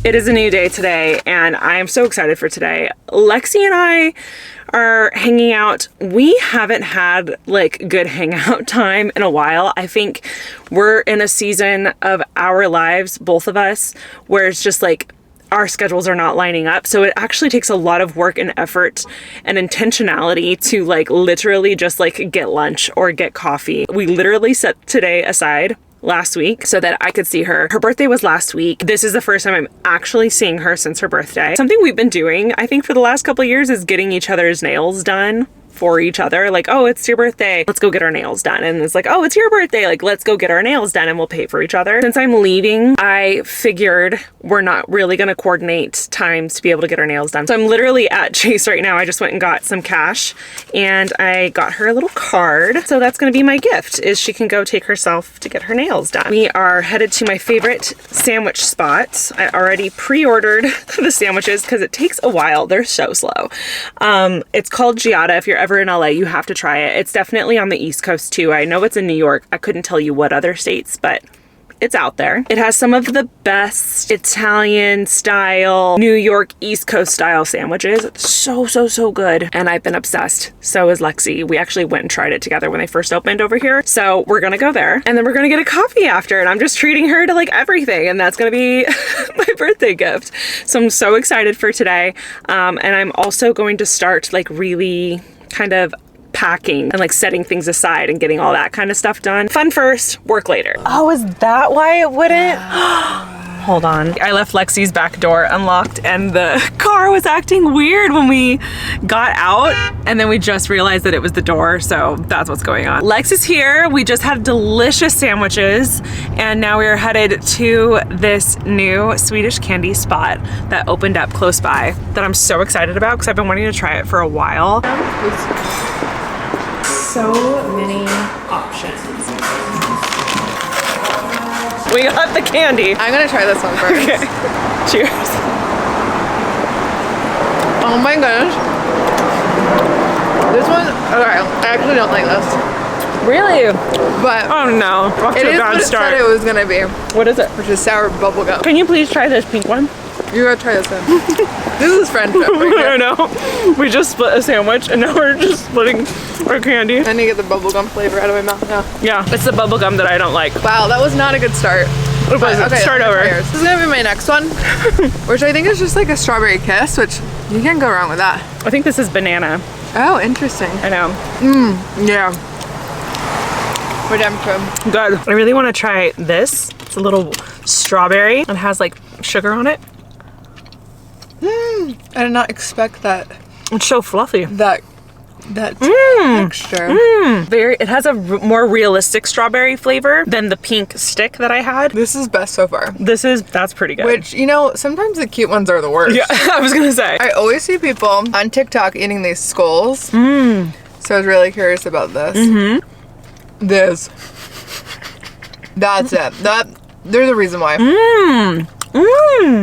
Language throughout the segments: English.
It is a new day today, and I am so excited for today. Lexi and I are hanging out. We haven't had like good hangout time in a while. I think we're in a season of our lives, both of us, where it's just like our schedules are not lining up. So it actually takes a lot of work and effort and intentionality to like literally just like get lunch or get coffee. We literally set today aside last week so that I could see her. Her birthday was last week. This is the first time I'm actually seeing her since her birthday. Something we've been doing, I think, for the last couple of years is getting each other's nails done for each other. Like, oh, it's your birthday, let's go get our nails done. And it's like, oh, it's your birthday, like, let's go get our nails done and we'll pay for each other. Since I'm leaving, I figured we're not really gonna coordinate times to be able to get our nails done. So I'm literally at Chase right now. I just went and got some cash and I got her a little card. So that's gonna be my gift, is she can go take herself to get her nails done. We are headed to my favorite sandwich spot. I already pre-ordered the sandwiches because it takes a while. They're so slow. It's called Giada. If you're ever in LA, you have to try it. It's definitely on the East Coast too. I know it's in New York. I couldn't tell you what other states, but it's out there. It has some of the best Italian style, New York East Coast style sandwiches. It's so good. And I've been obsessed. So is Lexi. We actually went and tried it together when they first opened over here. So we're gonna go there and then we're gonna get a coffee after, and I'm just treating her to like everything, and that's gonna be my birthday gift. So I'm so excited for today. And I'm also going to start like really kind of packing and like setting things aside and getting all that kind of stuff done. Fun first, work later. Oh, is that why it wouldn't? Hold on. I left Lexi's back door unlocked and the car was acting weird when we got out, and then we just realized that it was the door, so that's what's going on. Lex is here. We just had delicious sandwiches and now we're headed to this new Swedish candy spot that opened up close by that I'm so excited about because I've been wanting to try it for a while. So many options. We got the candy. I'm gonna try this one first. Okay. Cheers. Oh my gosh. This one, okay, I actually don't like this. Really? But oh no, off it to a is bad what start. it said it was gonna be. What is it? Which is sour bubble gum. Can you please try this pink one? You gotta try this one. This is friendship right here. I know. We just split a sandwich and now we're just splitting our candy. I need to get the bubblegum flavor out of my mouth now. Yeah, it's the bubble gum that I don't like. Wow, that was not a good start. It wasn't. Okay, Start over. This is gonna be my next one, which I think is just like a strawberry kiss, which you can't go wrong with that. I think this is banana. Oh, interesting. I know. Yeah. Redemption. Good. I really want to try this. It's a little strawberry and has like sugar on it. I did not expect that. It's so fluffy. That texture. It has a more realistic strawberry flavor than the pink stick that I had. This is best so far. That's pretty good. Which, you know, sometimes the cute ones are the worst. Yeah, I was gonna say. I always see people on TikTok eating these skulls. So I was really curious about this. This. That's it. There's a reason why.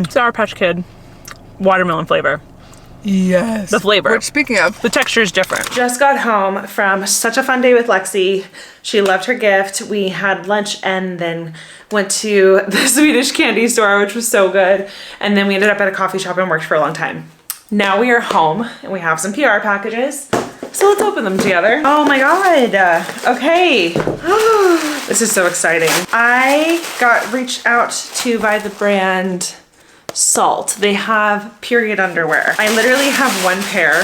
Sour Patch Kid watermelon flavor. Yes. The flavor. Which, speaking of, the texture is different. Just got home from such a fun day with Lexi. She loved her gift. We had lunch and then went to the Swedish candy store, which was so good. And then we ended up at a coffee shop and worked for a long time. Now we are home and we have some PR packages. So let's open them together. Oh my God. Okay. This is so exciting. I got reached out to by the brand Salt. They have period underwear. I literally have one pair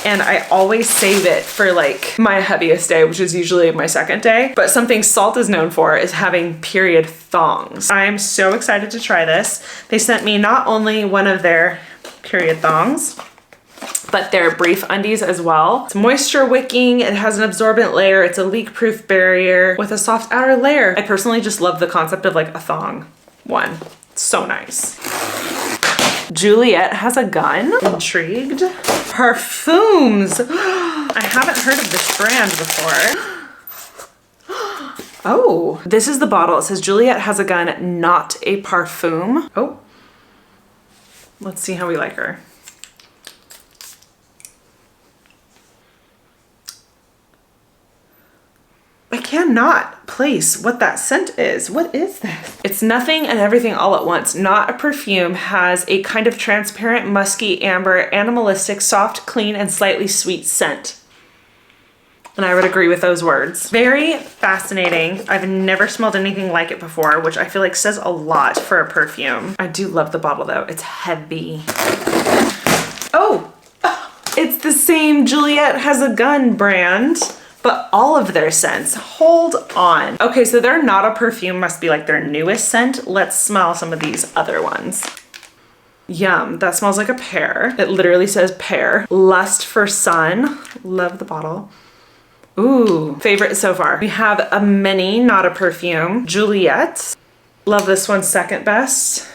and I always save it for like my heaviest day, which is usually my second day. But something Salt is known for is having period thongs. I'm so excited to try this. They sent me not only one of their period thongs, but their brief undies as well. It's moisture wicking, it has an absorbent layer, it's a leak-proof barrier with a soft outer layer. I personally just love the concept of like a thong one. It's so nice. Juliet has a gun. Intrigued. Parfums. I haven't heard of this brand before. Oh, this is the bottle. It says Juliet has a gun, not a parfum. Oh, let's see how we like her. I cannot place what that scent is. What is this? It's Nothing and Everything All at Once. Not a perfume. Has a kind of transparent, musky, amber, animalistic, soft, clean, and slightly sweet scent. And I would agree with those words. Very fascinating. I've never smelled anything like it before, which I feel like says a lot for a perfume. I do love the bottle though. It's heavy. Oh, it's the same Juliet Has a Gun brand, but all of their scents. Hold on. Okay, so their Not a Perfume must be like their newest scent. Let's smell some of these other ones. Yum, that smells like a pear. It literally says pear. Lust for Sun. Love the bottle. Ooh, favorite so far. We have a mini Not a Perfume. Juliet. Love this one second best.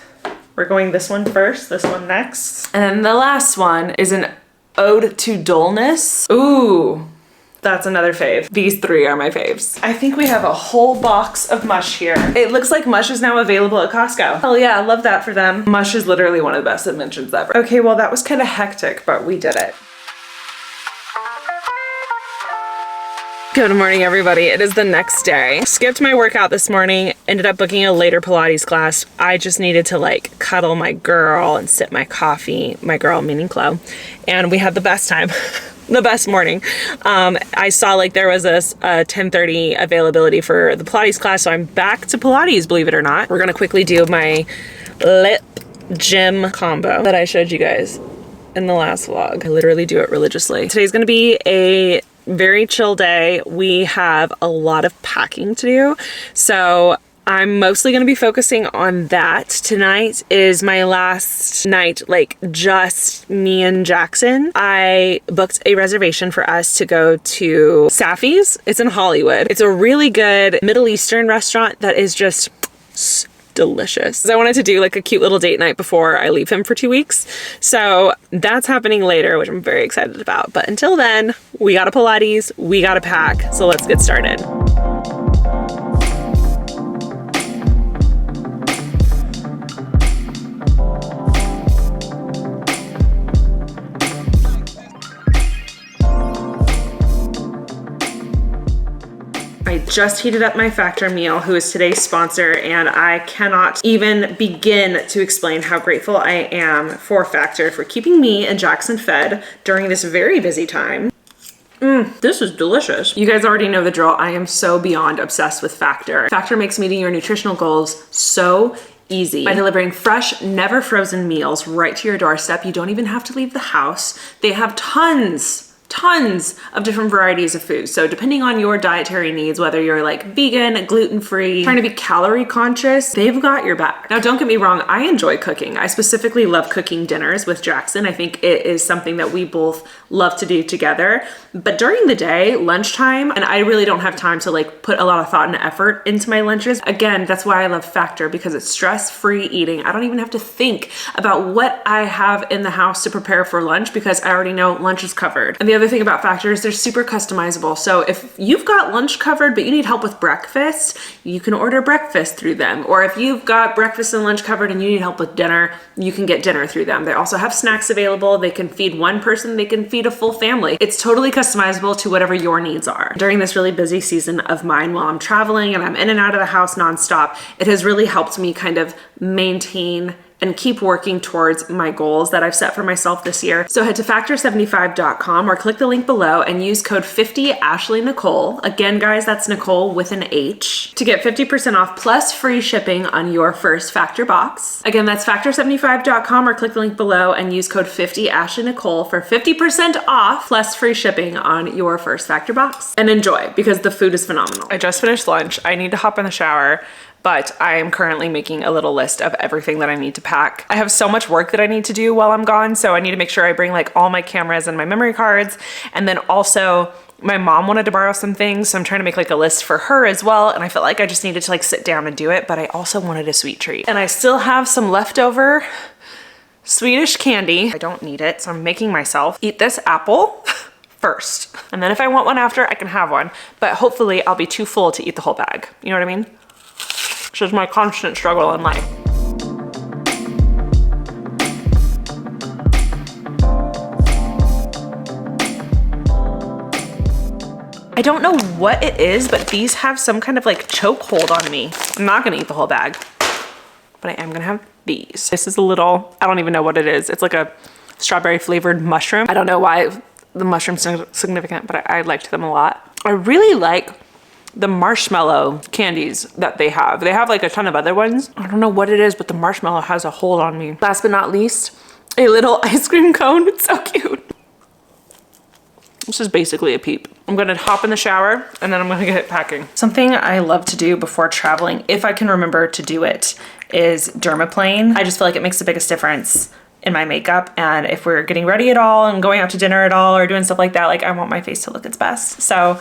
We're going this one first, this one next. And then the last one is an Ode to Dullness. Ooh, that's another fave. These three are my faves. I think we have a whole box of Mush here. It looks like Mush is now available at Costco. Hell yeah, I love that for them. Mush is literally one of the best inventions ever. Okay, well that was kind of hectic, but we did it. Good morning, everybody. It is the next day. Skipped my workout this morning, ended up booking a later Pilates class. I just needed to like cuddle my girl and sip my coffee, my girl meaning Chloe, and we had the best time. The best morning. I saw like there was a 10:30 availability for the Pilates class, so I'm back to Pilates, believe it or not. We're gonna quickly do my lip gym combo that I showed you guys in the last vlog. I literally do it religiously. Today's gonna be a very chill day. We have a lot of packing to do, so I'm mostly going to be focusing on that. Tonight is my last night, like just me and Jackson. I booked a reservation for us to go to Safi's. It's in Hollywood. It's a really good Middle Eastern restaurant that is just delicious. I wanted to do like a cute little date night before I leave him for 2 weeks. So that's happening later, which I'm very excited about. But until then, we gotta Pilates, we gotta pack. So let's get started. I just heated up my Factor meal, who is today's sponsor, and I cannot even begin to explain how grateful I am for Factor for keeping me and Jackson fed during this very busy time. This is delicious. You guys already know the drill. I am so beyond obsessed with Factor. Factor makes meeting your nutritional goals so easy by delivering fresh, never frozen meals right to your doorstep. You don't even have to leave the house. They have tons of different varieties of food. So depending on your dietary needs, whether you're like vegan, gluten-free, trying to be calorie conscious, they've got your back. Now, don't get me wrong, I enjoy cooking. I specifically love cooking dinners with Jackson. I think it is something that we both love to do together. But during the day, lunchtime, and I really don't have time to like put a lot of thought and effort into my lunches. Again, that's why I love Factor, because it's stress-free eating. I don't even have to think about what I have in the house to prepare for lunch because I already know lunch is covered. And the other thing about Factor is they're super customizable. So if you've got lunch covered, but you need help with breakfast, you can order breakfast through them. Or if you've got breakfast and lunch covered and you need help with dinner, you can get dinner through them. They also have snacks available. They can feed one person, they can feed a full family. It's totally customizable to whatever your needs are. During this really busy season of mine while I'm traveling and I'm in and out of the house nonstop, it has really helped me kind of maintain and keep working towards my goals that I've set for myself this year. So head to factor75.com or click the link below and use code 50AshleyNichole. Again, guys, that's Nicole with an H to get 50% off plus free shipping on your first Factor box. Again, that's factor75.com or click the link below and use code 50AshleyNichole for 50% off plus free shipping on your first Factor box. And enjoy, because the food is phenomenal. I just finished lunch. I need to hop in the shower, but I am currently making a little list of everything that I need to pack. I have so much work that I need to do while I'm gone, so I need to make sure I bring like all my cameras and my memory cards. And then also my mom wanted to borrow some things, so I'm trying to make like a list for her as well. And I felt like I just needed to like sit down and do it, but I also wanted a sweet treat. And I still have some leftover Swedish candy. I don't need it, so I'm making myself eat this apple first. And then if I want one after, I can have one, but hopefully I'll be too full to eat the whole bag. You know what I mean? Which is my constant struggle in life. I I don't know what it is, but these have some kind of like choke hold on me. I'm not gonna eat the whole bag, but I am gonna have these. This is a little, I don't even know what it is. It's like a strawberry flavored mushroom. I don't know why the mushroom's significant, but I liked them a lot. I really like the marshmallow candies that they have. They have like a ton of other ones. I don't know what it is, but the marshmallow has a hold on me. Last but not least, a little ice cream cone. It's so cute. This is basically a Peep. I'm gonna hop in the shower and then I'm gonna get packing. Something I love to do before traveling, if I can remember to do it, is dermaplane. I just feel like it makes the biggest difference in my makeup, and if we're getting ready at all and going out to dinner at all or doing stuff like that, like I want my face to look its best. So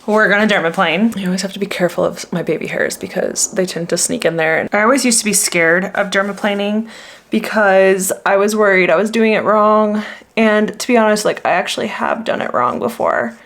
we're gonna dermaplane. I always have to be careful of my baby hairs because they tend to sneak in there. And I always used to be scared of dermaplaning because I was worried I was doing it wrong. And to be honest, like I actually have done it wrong before.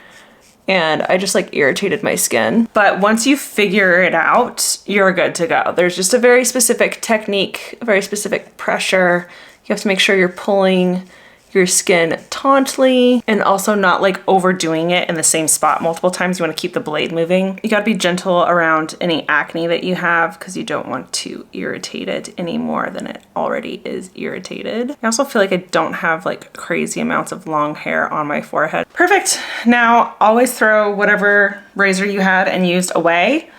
And I just like irritated my skin. But once you figure it out, you're good to go. There's just a very specific technique, a very specific pressure. You have to make sure you're pulling your skin tautly and also not like overdoing it in the same spot multiple times. You want to keep the blade moving. You got to be gentle around any acne that you have because you don't want to irritate it any more than it already is irritated. I also feel like I don't have like crazy amounts of long hair on my forehead. Perfect. Now always throw whatever razor you had and used away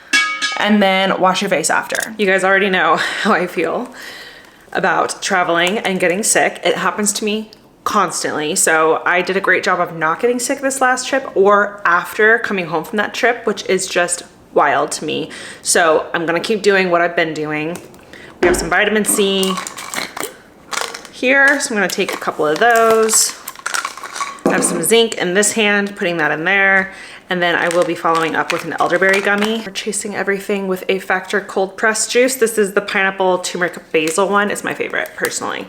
and then wash your face after. You guys already know how I feel about traveling and getting sick. It happens to me constantly. So I did a great job of not getting sick this last trip or after coming home from that trip, which is just wild to me. So I'm gonna keep doing what I've been doing. We have some vitamin C here, so I'm gonna take a couple of those. I have some zinc in this hand, putting that in there. And then I will be following up with an elderberry gummy. We're chasing everything with a Factor cold pressed juice. This is the pineapple turmeric basil one. It's my favorite, personally.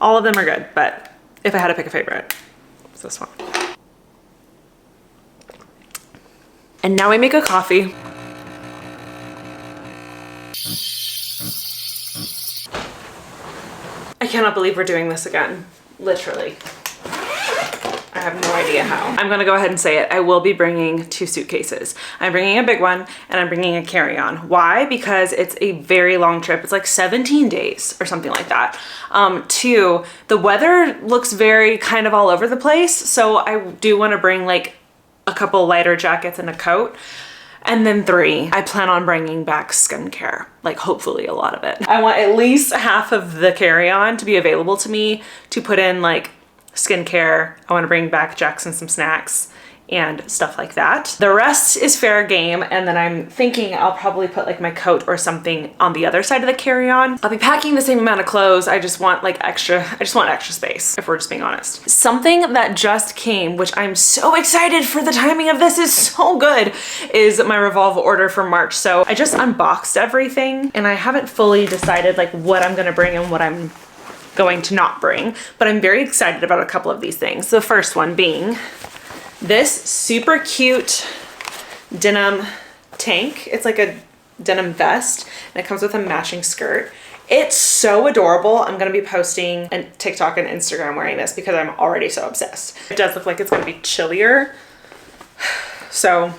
All of them are good, but if I had to pick a favorite, it's this one. And now I make a coffee. I cannot believe we're doing this again, literally. I have no idea how. I'm gonna go ahead and say it. I will be bringing 2 suitcases. I'm bringing a big one and I'm bringing a carry-on. Why? Because it's a very long trip. It's like 17 days or something like that. 2, the weather looks very kind of all over the place. So I do wanna bring like a couple lighter jackets and a coat. And then 3, I plan on bringing back skincare, like hopefully a lot of it. I want at least half of the carry-on to be available to me to put in like skincare. I want to bring back Jackson some snacks and stuff like that. The rest is fair game, and then I'm thinking I'll probably put like my coat or something on the other side of the carry-on. I'll be packing the same amount of clothes. I just want extra space, if we're just being honest. Something that just came, which I'm so excited for, the timing of this is so good, is my Revolve order for March. So I just unboxed everything and I haven't fully decided like what I'm gonna bring and what I'm going to not bring, but I'm very excited about a couple of these things. The first one being this super cute denim tank. It's like a denim vest and it comes with a matching skirt. It's so adorable. I'm gonna be posting on TikTok and Instagram wearing this because I'm already so obsessed. It does look like it's gonna be chillier. So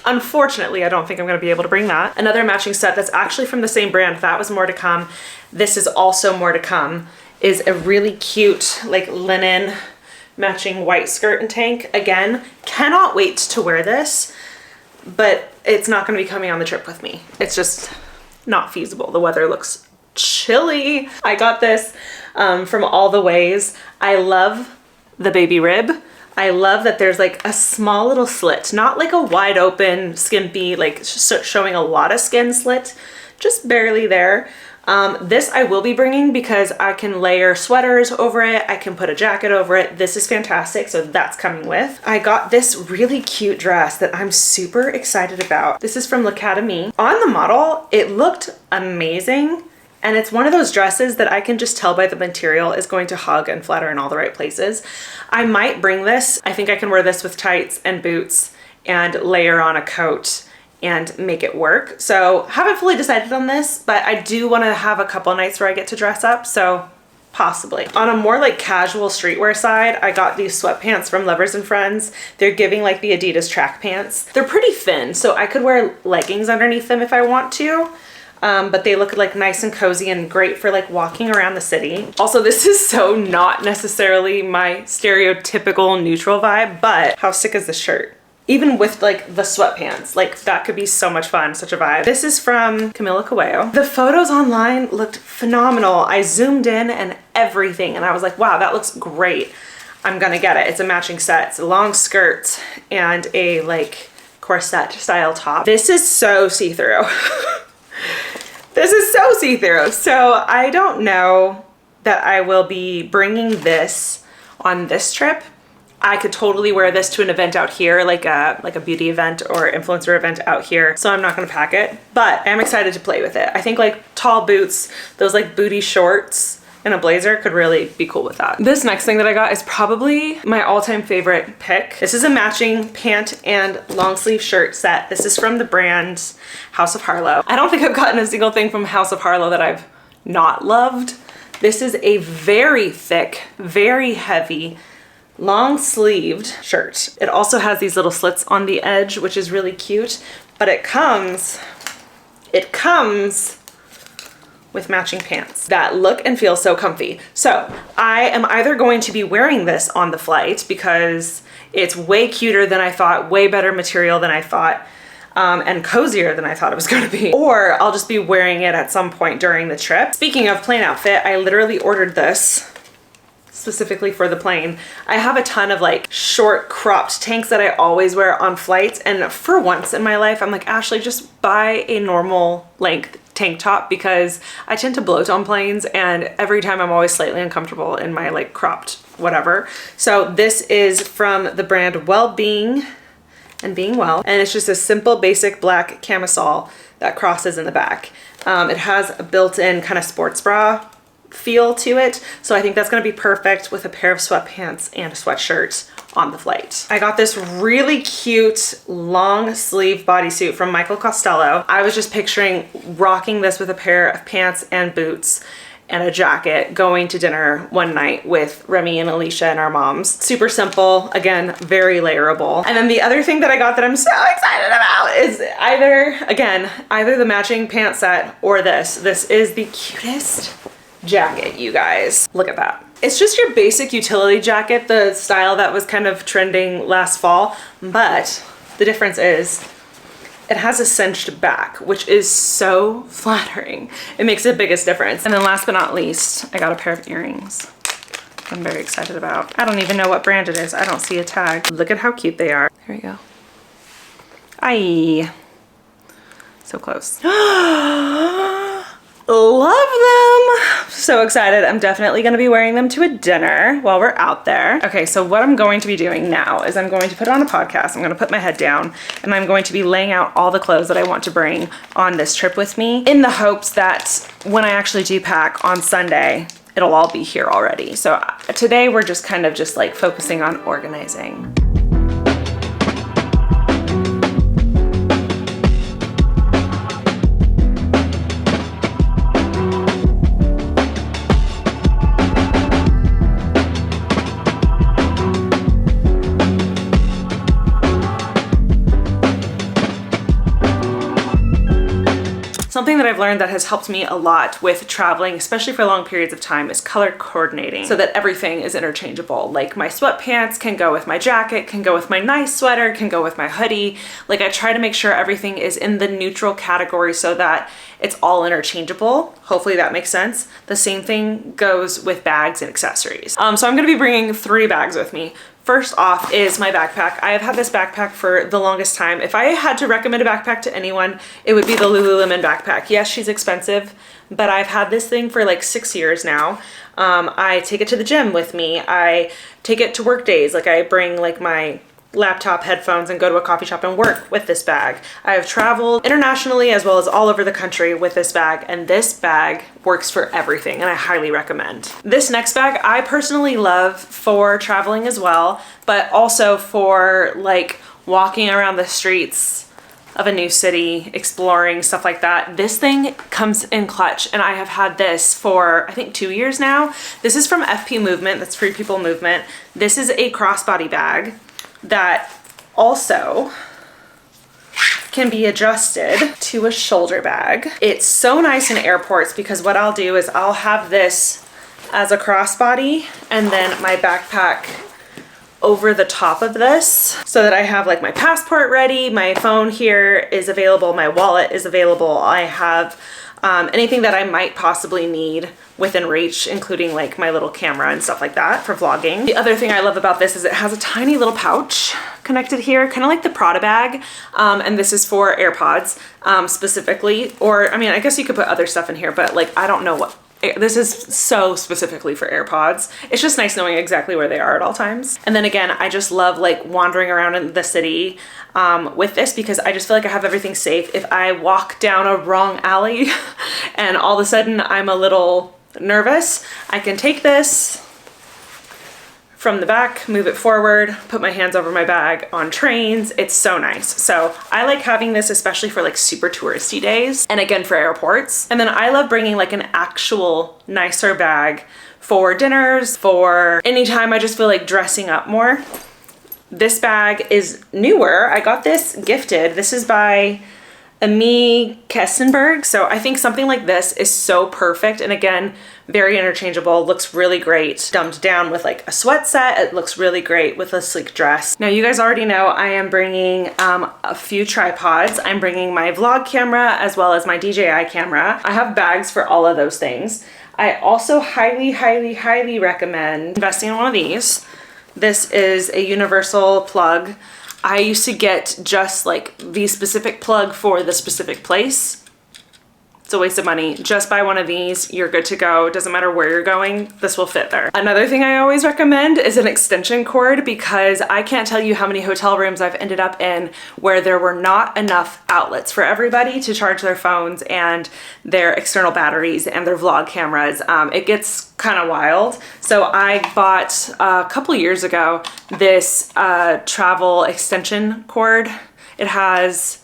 unfortunately, I don't think I'm gonna be able to bring that. Another matching set that's actually from the same brand, that was more to come. This is also more to come, is a really cute like linen matching white skirt and tank. Again, cannot wait to wear this, but it's not gonna be coming on the trip with me. It's just not feasible. The weather looks chilly. I got this from All the Ways. I love the baby rib. I love that there's like a small little slit, not like a wide open, skimpy, like showing a lot of skin slit, just barely there. This I will be bringing because I can layer sweaters over it. I can put a jacket over it. This is fantastic. So that's coming with. I got this really cute dress that I'm super excited about. This is from L'Academie. On the model, it looked amazing. And it's one of those dresses that I can just tell by the material is going to hug and flatter in all the right places. I might bring this. I think I can wear this with tights and boots and layer on a coat and make it work. So haven't fully decided on this, but I do want to have a couple nights where I get to dress up. So Possibly. On a more like casual streetwear side, I got these sweatpants from Lovers and Friends. They're giving like the Adidas track pants. They're pretty thin, so I could wear leggings underneath them if I want to. But they look like nice and cozy and great for like walking around the city. Also, this is so not necessarily my stereotypical neutral vibe, but how sick is this shirt? Even with like the sweatpants, like that could be so much fun, such a vibe. This is from Camila Cabello. The photos online looked phenomenal. I zoomed in and everything, and I was like, wow, that looks great. I'm gonna get it. It's a matching set. It's a long skirt and a like corset style top. This is so see-through. This is so see-through. So I don't know that I will be bringing this on this trip. I could totally wear this to an event out here, like a beauty event or influencer event out here. So I'm not gonna pack it, but I'm excited to play with it. I think like tall boots, those like booty shorts and a blazer could really be cool with that. This next thing that I got is probably my all-time favorite pick. This is a matching pant and long sleeve shirt set. This is from the brand House of Harlow. I don't think I've gotten a single thing from House of Harlow that I've not loved. This is a very thick, very heavy, long sleeved shirt. It also has these little slits on the edge, which is really cute, but it comes with matching pants that look and feel so comfy. So I am either going to be wearing this on the flight because it's way cuter than I thought, way better material than I thought, and cozier than I thought it was gonna be, or I'll just be wearing it at some point during the trip. Speaking of plain outfit, I literally ordered this specifically for the plane. I have a ton of like short cropped tanks that I always wear on flights, and for once in my life I'm like, Ashley, just buy a normal length tank top, because I tend to bloat on planes and every time I'm always slightly uncomfortable in my like cropped whatever. So this is from the brand Well-Being and Being Well, and it's just a simple basic black camisole that crosses in the back. It has a built-in kind of sports bra feel to it, so I think that's going to be perfect with a pair of sweatpants and a sweatshirt on the flight. I got this really cute long sleeve bodysuit from Michael Costello. I was just picturing rocking this with a pair of pants and boots and a jacket going to dinner one night with Remy and Alicia and our moms. Super simple, again, very layerable. And then the other thing that I got that I'm so excited about is either the matching pant set or this. This is the cutest jacket, you guys. Look at that. It's just your basic utility jacket, the style that was kind of trending last fall, but the difference is it has a cinched back, which is so flattering. It makes the biggest difference. And then last but not least, I got a pair of earrings I'm very excited about. I don't even know what brand it is. I don't see a tag. Look at how cute they are. Here we go. Aye. So close. Love them. So excited. I'm definitely going to be wearing them to a dinner while we're out there. Okay, so what I'm going to be doing now is I'm going to put on a podcast. I'm going to put my head down and I'm going to be laying out all the clothes that I want to bring on this trip with me, in the hopes that when I actually do pack on Sunday, it'll all be here already. So today we're just kind of just like focusing on organizing. Something that I've learned that has helped me a lot with traveling, especially for long periods of time, is color coordinating so that everything is interchangeable. Like my sweatpants can go with my jacket, can go with my nice sweater, can go with my hoodie. Like I try to make sure everything is in the neutral category so that it's all interchangeable. Hopefully that makes sense. The same thing goes with bags and accessories. So I'm gonna be bringing 3 bags with me. First off is my backpack. I have had this backpack for the longest time. If I had to recommend a backpack to anyone, it would be the Lululemon backpack. Yes, she's expensive, but I've had this thing for like 6 years now. I take it to the gym with me. I take it to work days. Like I bring like my laptop, headphones, and go to a coffee shop and work with this bag. I have traveled internationally as well as all over the country with this bag, and this bag works for everything, and I highly recommend. This next bag I personally love for traveling as well, but also for like walking around the streets of a new city, exploring, stuff like that. This thing comes in clutch, and I have had this for I think 2 years now. This is from FP Movement, that's Free People Movement. This is a crossbody bag that also can be adjusted to a shoulder bag. It's so nice in airports because what I'll do is I'll have this as a crossbody and then my backpack over the top of this so that I have like my passport ready, my phone here is available, my wallet is available, I have anything that I might possibly need within reach, including like my little camera and stuff like that for vlogging. The other thing I love about this is it has a tiny little pouch connected here, kind of like the Prada bag, and this is for AirPods specifically, or I mean, I guess you could put other stuff in here, but like I don't know what. This is so specifically for AirPods. It's just nice knowing exactly where they are at all times. And then again, I just love like wandering around in the city with this because I just feel like I have everything safe. If I walk down a wrong alley and all of a sudden I'm a little nervous, I can take this from the back, move it forward, put my hands over my bag on trains. It's so nice. So I like having this, especially for like super touristy days and again for airports. And then I love bringing like an actual nicer bag for dinners, for anytime I just feel like dressing up more. This bag is newer. I got this gifted. This is by Amy Kessenberg. So I think something like this is so perfect. And again, very interchangeable, looks really great. Dumbed down with like a sweat set. It looks really great with a sleek dress. Now you guys already know I am bringing a few tripods. I'm bringing my vlog camera as well as my DJI camera. I have bags for all of those things. I also highly, highly, highly recommend investing in one of these. This is a universal plug. I used to get just like the specific plug for the specific place. It's a waste of money. Just buy one of these, you're good to go. Doesn't matter where you're going, this will fit there. Another thing I always recommend is an extension cord because I can't tell you how many hotel rooms I've ended up in where there were not enough outlets for everybody to charge their phones and their external batteries and their vlog cameras. It gets kind of wild. So I bought a couple years ago this travel extension cord. It has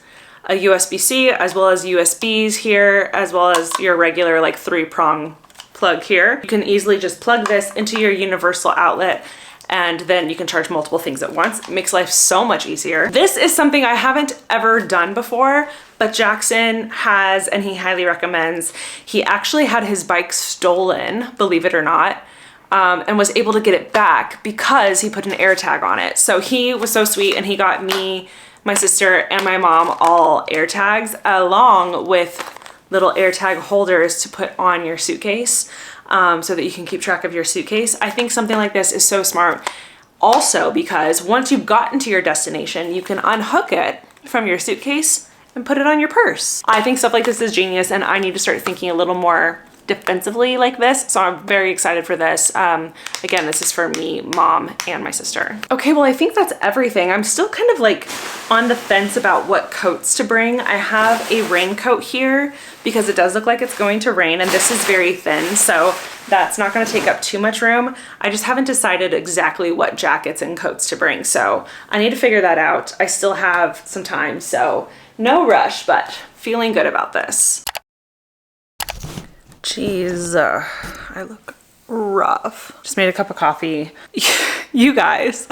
a USB-C as well as USBs here, as well as your regular like 3-prong plug here. You can easily just plug this into your universal outlet and then you can charge multiple things at once. It makes life so much easier. This is something I haven't ever done before, but Jackson has, and he highly recommends. He actually had his bike stolen, believe it or not, and was able to get it back because he put an air tag on it. So he was so sweet and he got me, my sister, and my mom all air tags along with little air tag holders to put on your suitcase so that you can keep track of your suitcase. I think something like this is so smart. Also because once you've gotten to your destination, you can unhook it from your suitcase and put it on your purse. I think stuff like this is genius and I need to start thinking a little more defensively like this. So I'm very excited for this. Again, this is for me, mom, and my sister. Okay, well, I think that's everything. I'm still kind of like on the fence about what coats to bring. I have a raincoat here because it does look like it's going to rain and this is very thin. So that's not gonna take up too much room. I just haven't decided exactly what jackets and coats to bring. So I need to figure that out. I still have some time, so no rush, but feeling good about this. Jeez, I look rough. Just made a cup of coffee. You guys,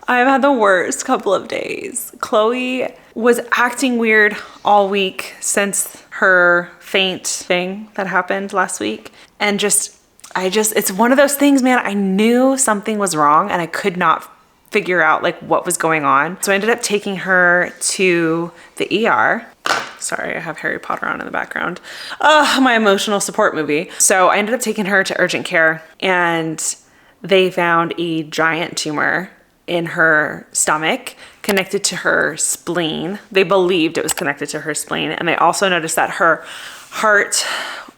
I've had the worst couple of days. Chloe was acting weird all week since her faint thing that happened last week. And it's one of those things, man, I knew something was wrong and I could not figure out like what was going on. So I ended up taking her to the ER. Sorry, I have Harry Potter on in the background. My emotional support movie. So I ended up taking her to urgent care and they found a giant tumor in her stomach connected to her spleen. They believed it was connected to her spleen. And they also noticed that her heart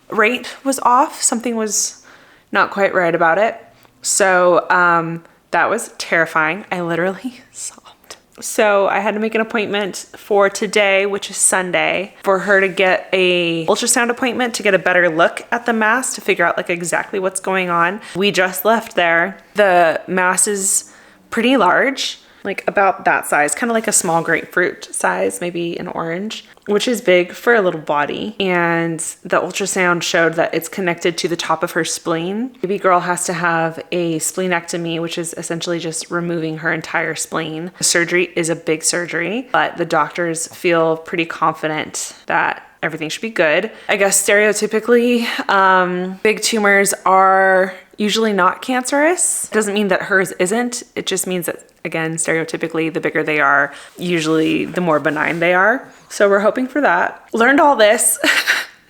rate was off. Something was not quite right about it. So that was terrifying. I literally sobbed. So I had to make an appointment for today, which is Sunday, for her to get a ultrasound appointment to get a better look at the mass to figure out like exactly what's going on. We just left there. The mass is pretty large. like about that size, kind of like a small grapefruit size, maybe an orange, which is big for a little body. And the ultrasound showed that it's connected to the top of her spleen. Baby girl has to have a splenectomy, which is essentially just removing her entire spleen. The surgery is a big surgery, but the doctors feel pretty confident that everything should be good. I guess stereotypically, big tumors are usually not cancerous. It doesn't mean that hers isn't. It just means that, again, stereotypically, the bigger they are, usually the more benign they are. So we're hoping for that. Learned all this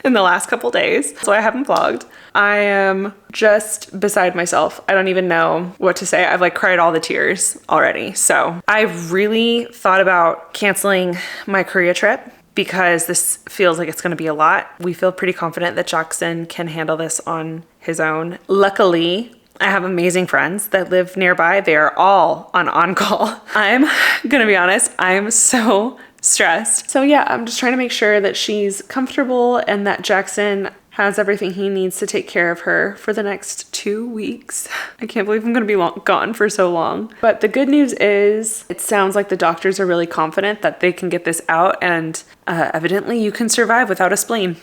in the last couple days, so I haven't vlogged. I am just beside myself. I don't even know what to say. I've like cried all the tears already. So I really thought about canceling my Korea trip because this feels like it's going to be a lot. We feel pretty confident that Jackson can handle this on his own. Luckily, I have amazing friends that live nearby. They are all on call. I'm gonna be honest, I'm so stressed. So yeah, I'm just trying to make sure that she's comfortable and that Jackson has everything he needs to take care of her for the next 2 weeks. I can't believe I'm gonna be gone for so long. But the good news is it sounds like the doctors are really confident that they can get this out, and evidently you can survive without a spleen.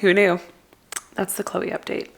Who knew? That's the Chloe update.